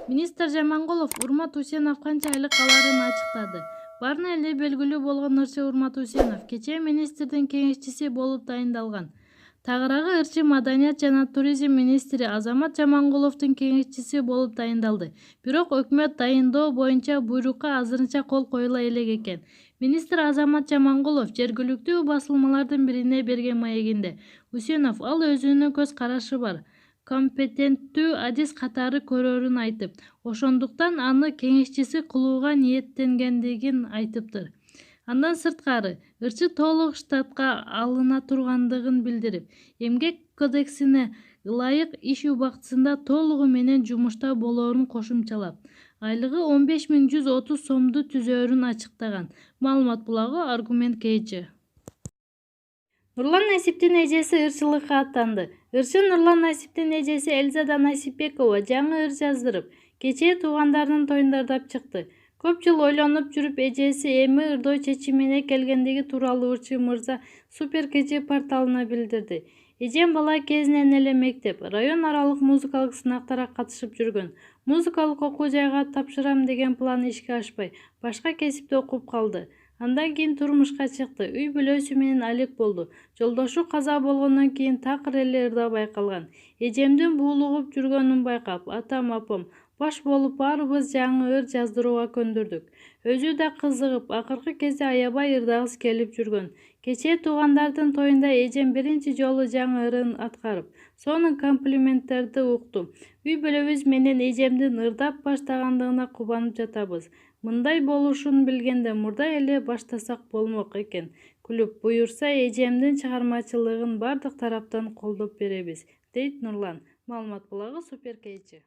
Министр Жамангулов Урмат Усенов канча айлык аларын ачыктады. Баарына эле белгилүү болгон ырчы Урмат Усенов кечээ министрдин кеңешчиси болуп дайындалган. Тагыраагы ырчы маданият жана туризм министри Азамат Жамангуловдун кеңешчиси болуп дайындалды. Бирок өкмөт дайындоо боюнча буйрукка азырынча кол коюла элек экен. Министр Азамат Жамангулов жергиликтүү басылмалардын бирине берген маегинде Усенов ал өзүнүн көз карашы бар, компетенттүү адис катары көрөрүн айтып, ошондуктан аны кеңешчиси кылууга ниеттенгендигин айтыптыр. Андан сырткары, ырчы толук штатка алына тургандыгын билдирип, эмгек кодексине ылайык иш убактысында толугу менен жумушта болоорун кошумчалап, айлыгы 15.130 сомду түзөөрүн ачыктаган. Маалымат булагы Аргумент KG. Нурлан Насиптин эжеси ырчылыкка аттанды. Ырчы Нурлан Насиптин эжеси Элзада Насипбекова жаңы ыр жаздырып, кечээ туугандарынын тоюн дардап чыкты. Көп жыл ойлонуп жүрүп эжеси эми ырдоо чечимине келгендиги тууралуу ырчы мырза Супер KG порталына билдирди. Эжем бала кезинен эле мектеп, район аралык музыкалык сынактарга катышып жүргөн. Музыкалык окуу жайга тапшырам деген план ишке ашпай, башка кесипте окуп калды. Андан кийин турмушка чыкты, үй бүлөсү менен алек болду. Жолдошу каза болгондон кийин такыр эле ырда байкалган. Эжемдин буулугуп жүргөнүн байкап, атам апам баш болуп баарыбыз жаңы ыр жаздырууга көндүрдүк. Өзү да кызыгып, акыркы кезде аябай ырдагысы келип жүргөн. Кечээ туугандардын тоюнда эжем биринчи жолу жаңы ырын аткарып, сонун комплименттерди уктум. Үй бүлөбүз менен эжемдин ырдап баштагандыгына кубанып жатабыз. Мындай болушун билгенде мурда эле баштасак болмок экен. Күлүп, буюрса эжемдин чыгармачылыгын бардык тараптан колдоп беребиз, дейт Нурлан. Маалымат булагы Супер KG.